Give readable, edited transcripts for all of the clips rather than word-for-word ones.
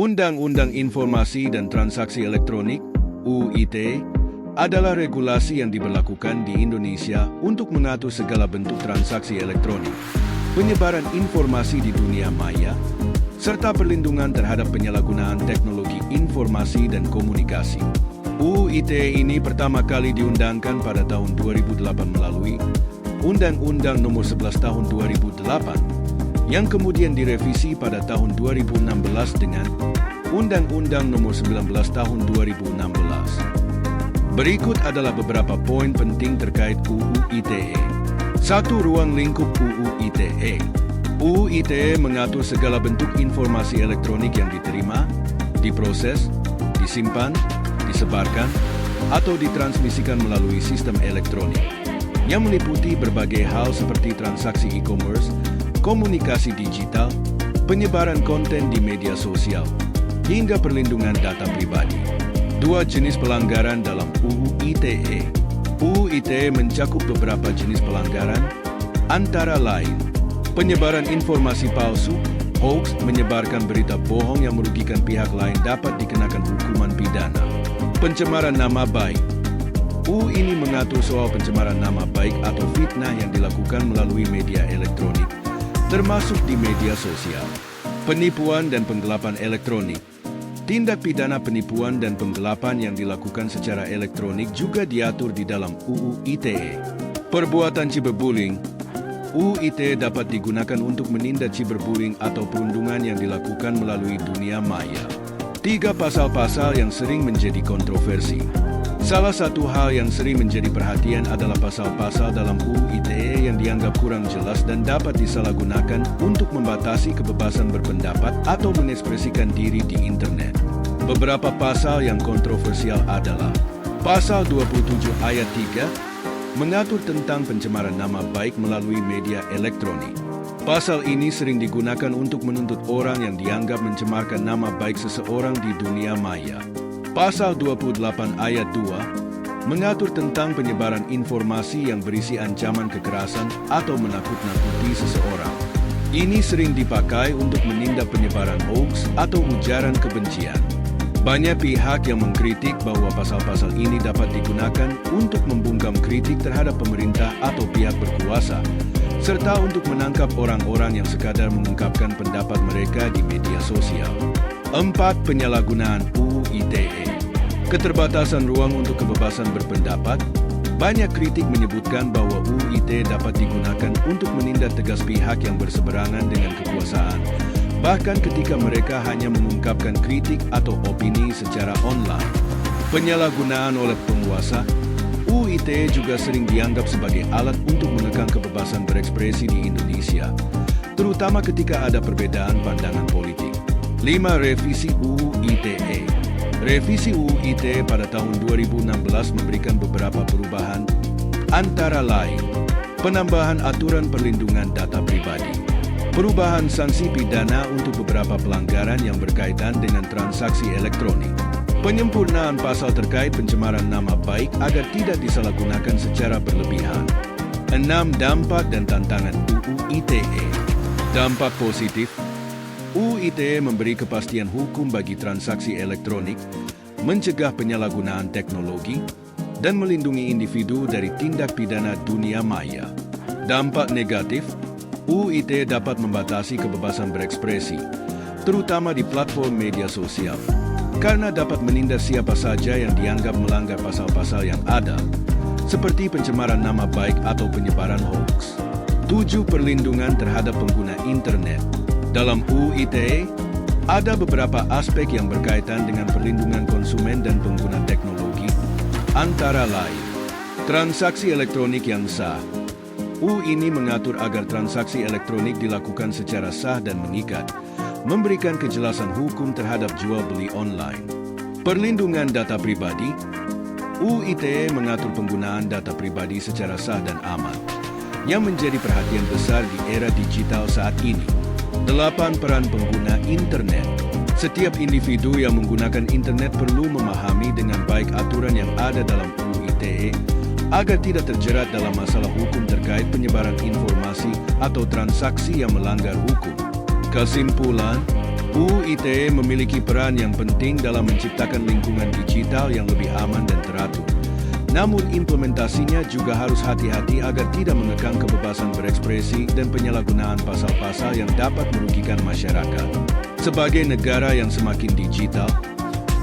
Undang-Undang Informasi dan Transaksi Elektronik (UU ITE) adalah regulasi yang diberlakukan di Indonesia untuk mengatur segala bentuk transaksi elektronik, penyebaran informasi di dunia maya, serta perlindungan terhadap penyalahgunaan teknologi informasi dan komunikasi. UU ITE ini pertama kali diundangkan pada tahun 2008 melalui Undang-Undang Nomor 11 Tahun 2008 yang kemudian direvisi pada tahun 2016 dengan Undang-Undang Nomor 19 Tahun 2016. Berikut adalah beberapa poin penting terkait UU ITE. 1. Ruang lingkup UU ITE. UU ITE mengatur segala bentuk informasi elektronik yang diterima, diproses, disimpan, disebarkan, atau ditransmisikan melalui sistem elektronik, yang meliputi berbagai hal seperti transaksi e-commerce, komunikasi digital, penyebaran konten di media sosial, hingga perlindungan data pribadi. 2. Jenis pelanggaran dalam UU ITE. UU ITE mencakup beberapa jenis pelanggaran, antara lain penyebaran informasi palsu, hoax, menyebarkan berita bohong yang merugikan pihak lain dapat dikenakan hukuman pidana. Pencemaran nama baik. UU ini mengatur soal pencemaran nama baik atau fitnah yang dilakukan melalui media elektronik, termasuk di media sosial. Penipuan dan penggelapan elektronik. Tindak pidana penipuan dan penggelapan yang dilakukan secara elektronik juga diatur di dalam UU ITE. Perbuatan cyberbullying. UU ITE dapat digunakan untuk menindak cyberbullying atau perundungan yang dilakukan melalui dunia maya. 3. Pasal-pasal yang sering menjadi kontroversi. Salah satu hal yang sering menjadi perhatian adalah pasal-pasal dalam UU ITE yang dianggap kurang jelas dan dapat disalahgunakan untuk membatasi kebebasan berpendapat atau mengekspresikan diri di internet. Beberapa pasal yang kontroversial adalah Pasal 27 ayat 3 mengatur tentang pencemaran nama baik melalui media elektronik. Pasal ini sering digunakan untuk menuntut orang yang dianggap mencemarkan nama baik seseorang di dunia maya. Pasal 28 ayat 2 mengatur tentang penyebaran informasi yang berisi ancaman kekerasan atau menakut-nakuti seseorang. Ini sering dipakai untuk menindak penyebaran hoax atau ujaran kebencian. Banyak pihak yang mengkritik bahwa pasal-pasal ini dapat digunakan untuk membungkam kritik terhadap pemerintah atau pihak berkuasa, serta untuk menangkap orang-orang yang sekadar mengungkapkan pendapat mereka di media sosial. 4. Penyalahgunaan UU ITE. Keterbatasan ruang untuk kebebasan berpendapat. Banyak kritik menyebutkan bahwa UU ITE dapat digunakan untuk menindak tegas pihak yang berseberangan dengan kekuasaan, bahkan ketika mereka hanya mengungkapkan kritik atau opini secara online. Penyalahgunaan oleh penguasa. UU ITE juga sering dianggap sebagai alat untuk menekan kebebasan berekspresi di Indonesia, terutama ketika ada perbedaan pandangan politik. 5. Revisi UU ITE. Revisi UU ITE pada tahun 2016 memberikan beberapa perubahan, antara lain penambahan aturan perlindungan data pribadi, perubahan sanksi pidana untuk beberapa pelanggaran yang berkaitan dengan transaksi elektronik, penyempurnaan pasal terkait pencemaran nama baik agar tidak disalahgunakan secara berlebihan. 6. Dampak dan tantangan UU ITE. Dampak positif. UU ITE memberi kepastian hukum bagi transaksi elektronik, mencegah penyalahgunaan teknologi, dan melindungi individu dari tindak pidana dunia maya. Dampak negatif, UU ITE dapat membatasi kebebasan berekspresi, terutama di platform media sosial, karena dapat menindak siapa saja yang dianggap melanggar pasal-pasal yang ada, seperti pencemaran nama baik atau penyebaran hoax. 7. Perlindungan terhadap pengguna internet. Dalam UU ITE, ada beberapa aspek yang berkaitan dengan perlindungan konsumen dan pengguna teknologi, antara lain transaksi elektronik yang sah. UU ini mengatur agar transaksi elektronik dilakukan secara sah dan mengikat, memberikan kejelasan hukum terhadap jual-beli online. Perlindungan data pribadi. UU ITE mengatur penggunaan data pribadi secara sah dan aman, yang menjadi perhatian besar di era digital saat ini. 8. Peran pengguna internet. Setiap individu yang menggunakan internet perlu memahami dengan baik aturan yang ada dalam UU ITE agar tidak terjerat dalam masalah hukum terkait penyebaran informasi atau transaksi yang melanggar hukum. Kesimpulan, UU ITE memiliki peran yang penting dalam menciptakan lingkungan digital yang lebih aman dan teratur. Namun implementasinya juga harus hati-hati agar tidak mengekang kebebasan berekspresi dan penyalahgunaan pasal-pasal yang dapat merugikan masyarakat. Sebagai negara yang semakin digital,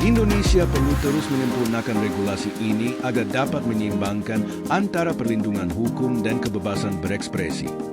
Indonesia perlu terus menyempurnakan regulasi ini agar dapat menyeimbangkan antara perlindungan hukum dan kebebasan berekspresi.